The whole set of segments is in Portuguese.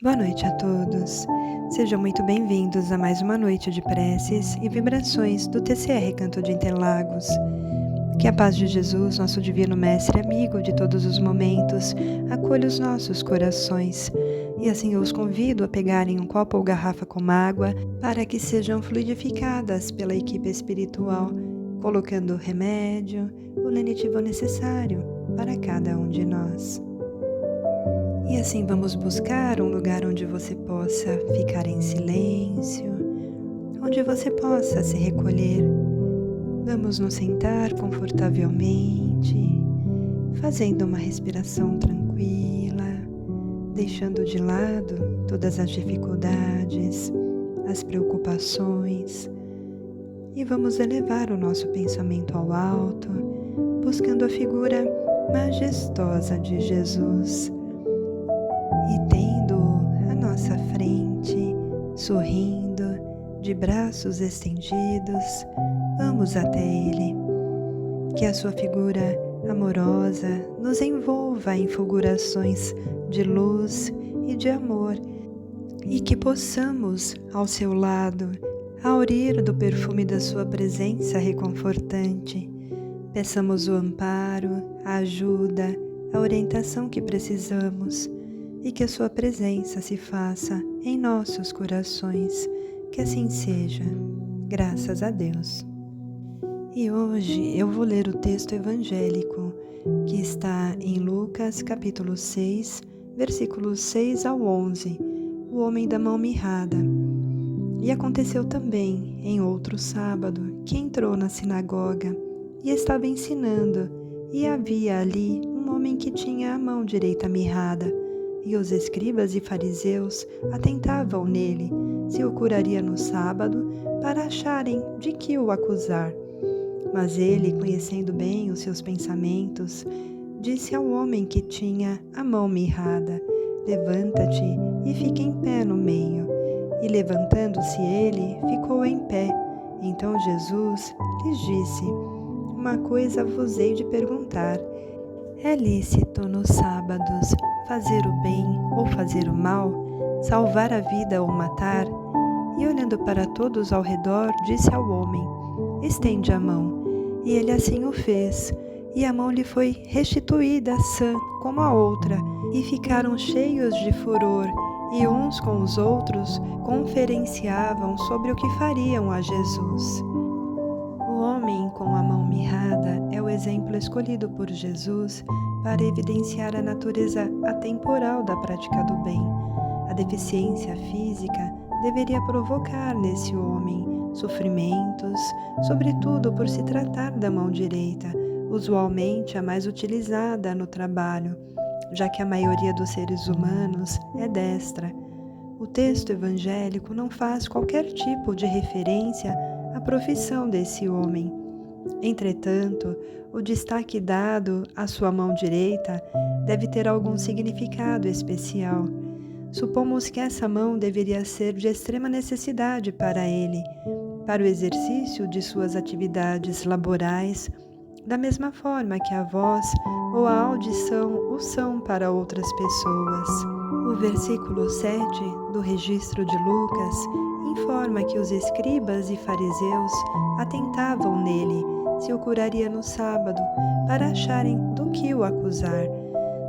Boa noite a todos. Sejam muito bem-vindos a mais uma noite de preces e vibrações do TCR Canto de Interlagos. Que a paz de Jesus, nosso divino mestre amigo de todos os momentos, acolha os nossos corações. E assim eu os convido a pegarem um copo ou garrafa com água para que sejam fluidificadas pela equipe espiritual, colocando o remédio, o lenitivo necessário para cada um de nós. E assim vamos buscar um lugar onde você possa ficar em silêncio, onde você possa se recolher. Vamos nos sentar confortavelmente, fazendo uma respiração tranquila, deixando de lado todas as dificuldades, as preocupações, e vamos elevar o nosso pensamento ao alto, buscando a figura majestosa de Jesus. E tendo à nossa frente, sorrindo, de braços estendidos, vamos até Ele. Que a sua figura amorosa nos envolva em fulgurações de luz e de amor, e que possamos, ao seu lado, aurir do perfume da sua presença reconfortante. Peçamos o amparo, a ajuda, a orientação que precisamos, e que a sua presença se faça em nossos corações. Que assim seja, graças a Deus. E hoje eu vou ler o texto evangélico que está em Lucas capítulo 6, versículos 6 ao 11, o homem da mão mirrada. E aconteceu também, em outro sábado, que entrou na sinagoga e estava ensinando, e havia ali um homem que tinha a mão direita mirrada. E os escribas e fariseus atentavam nele, se o curaria no sábado, para acharem de que o acusar. Mas ele, conhecendo bem os seus pensamentos, disse ao homem que tinha a mão mirrada: levanta-te e fica em pé no meio. E levantando-se ele, ficou em pé. Então Jesus lhes disse: uma coisa vos hei de perguntar. É lícito nos sábados fazer o bem ou fazer o mal, salvar a vida ou matar? E olhando para todos ao redor, disse ao homem: estende a mão. E ele assim o fez, e a mão lhe foi restituída sã como a outra, e ficaram cheios de furor, e uns com os outros conferenciavam sobre o que fariam a Jesus. O homem com a mão mirrada é o exemplo escolhido por Jesus para evidenciar a natureza atemporal da prática do bem. A deficiência física deveria provocar nesse homem sofrimentos, sobretudo por se tratar da mão direita, usualmente a mais utilizada no trabalho, já que a maioria dos seres humanos é destra. O texto evangélico não faz qualquer tipo de referência à profissão desse homem. Entretanto, o destaque dado à sua mão direita deve ter algum significado especial. Supomos que essa mão deveria ser de extrema necessidade para ele, para o exercício de suas atividades laborais, da mesma forma que a voz ou a audição o são para outras pessoas. O versículo 7 do registro de Lucas informa que os escribas e fariseus atentavam nele, se o curaria no sábado, para acharem do que o acusar.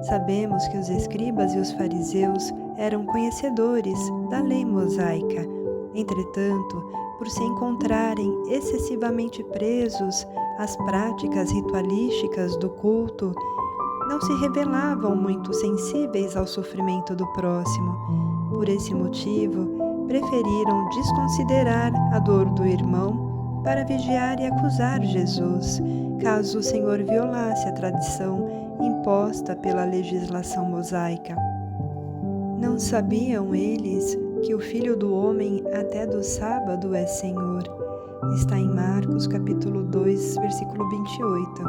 Sabemos que os escribas e os fariseus eram conhecedores da lei mosaica. Entretanto, por se encontrarem excessivamente presos às práticas ritualísticas do culto, não se revelavam muito sensíveis ao sofrimento do próximo. Por esse motivo, preferiram desconsiderar a dor do irmão para vigiar e acusar Jesus, caso o Senhor violasse a tradição imposta pela legislação mosaica. Não sabiam eles que o Filho do Homem até do sábado é Senhor? Está em Marcos capítulo 2, versículo 28.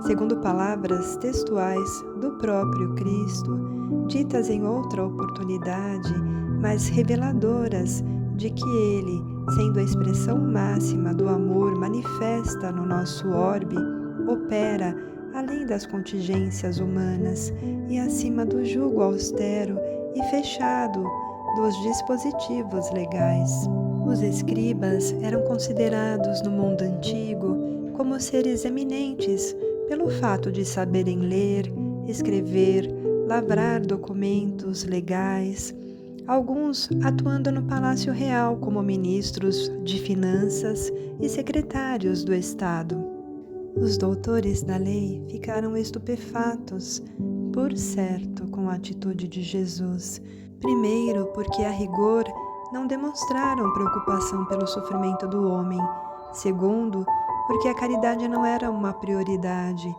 Segundo palavras textuais do próprio Cristo, ditas em outra oportunidade, mas reveladoras de que Ele, sendo a expressão máxima do amor manifesta no nosso orbe, opera além das contingências humanas e acima do jugo austero e fechado dos dispositivos legais. Os escribas eram considerados no mundo antigo como seres eminentes pelo fato de saberem ler, escrever, lavrar documentos legais, alguns atuando no Palácio Real como ministros de finanças e secretários do Estado. Os doutores da lei ficaram estupefatos, por certo, com a atitude de Jesus. Primeiro, porque a rigor não demonstraram preocupação pelo sofrimento do homem. Segundo, porque a caridade não era uma prioridade.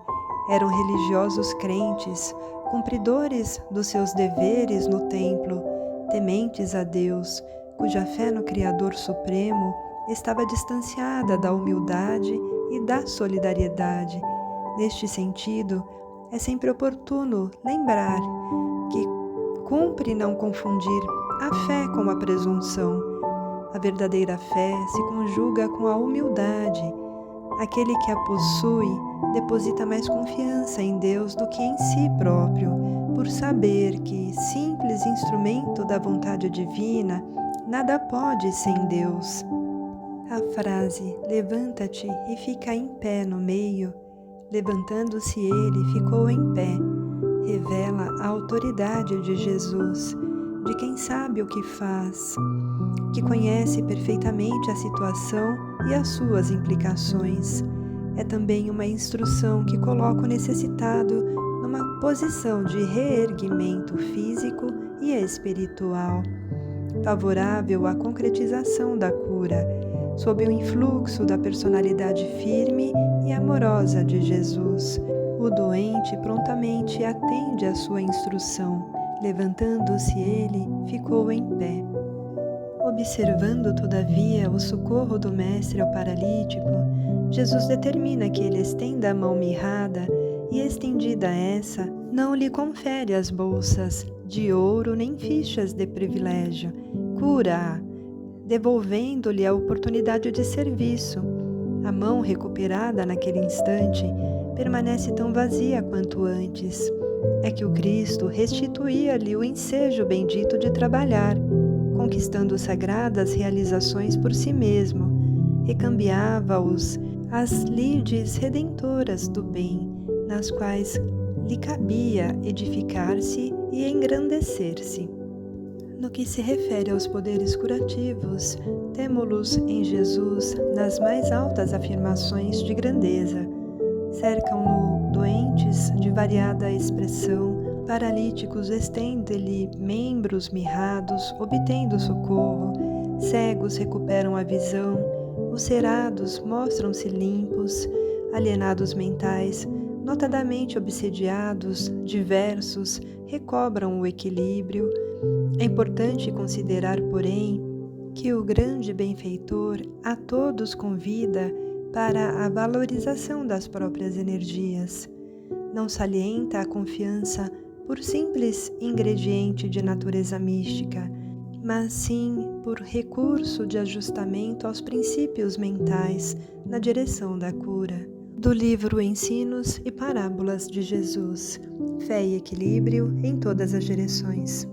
Eram religiosos crentes, cumpridores dos seus deveres no templo, tementes a Deus, cuja fé no Criador Supremo estava distanciada da humildade e da solidariedade. Neste sentido, é sempre oportuno lembrar que cumpre não confundir a fé com a presunção. A verdadeira fé se conjuga com a humildade. Aquele que a possui deposita mais confiança em Deus do que em si próprio, por saber que, simples instrumento da vontade divina, nada pode sem Deus. A frase "levanta-te e fica em pé" no meio, levantando-se ele, ficou em pé, revela a autoridade de Jesus, de quem sabe o que faz, que conhece perfeitamente a situação e as suas implicações. É também uma instrução que coloca o necessitado numa posição de reerguimento físico e espiritual, favorável à concretização da cura, sob o influxo da personalidade firme e amorosa de Jesus. O doente prontamente atende à sua instrução. Levantando-se ele, ficou em pé. Observando, todavia, o socorro do Mestre ao paralítico, Jesus determina que ele estenda a mão mirrada e, estendida essa, não lhe confere as bolsas de ouro nem fichas de privilégio. Cura-a, devolvendo-lhe a oportunidade de serviço. A mão recuperada naquele instante permanece tão vazia quanto antes. É que o Cristo restituía-lhe o ensejo bendito de trabalhar, conquistando sagradas realizações por si mesmo, recambiava-os às lides redentoras do bem, nas quais lhe cabia edificar-se e engrandecer-se. No que se refere aos poderes curativos, temo-los em Jesus nas mais altas afirmações de grandeza. Cercam-no doentes de variada expressão, paralíticos estendem-lhe membros mirrados, obtendo socorro, cegos recuperam a visão, ulcerados mostram-se limpos, alienados mentais, notadamente obsediados, diversos, recobram o equilíbrio. É importante considerar, porém, que o grande benfeitor a todos convida para a valorização das próprias energias. Não salienta a confiança por simples ingrediente de natureza mística, mas sim por recurso de ajustamento aos princípios mentais na direção da cura. Do livro Ensinos e Parábolas de Jesus, Fé e Equilíbrio em todas as direções.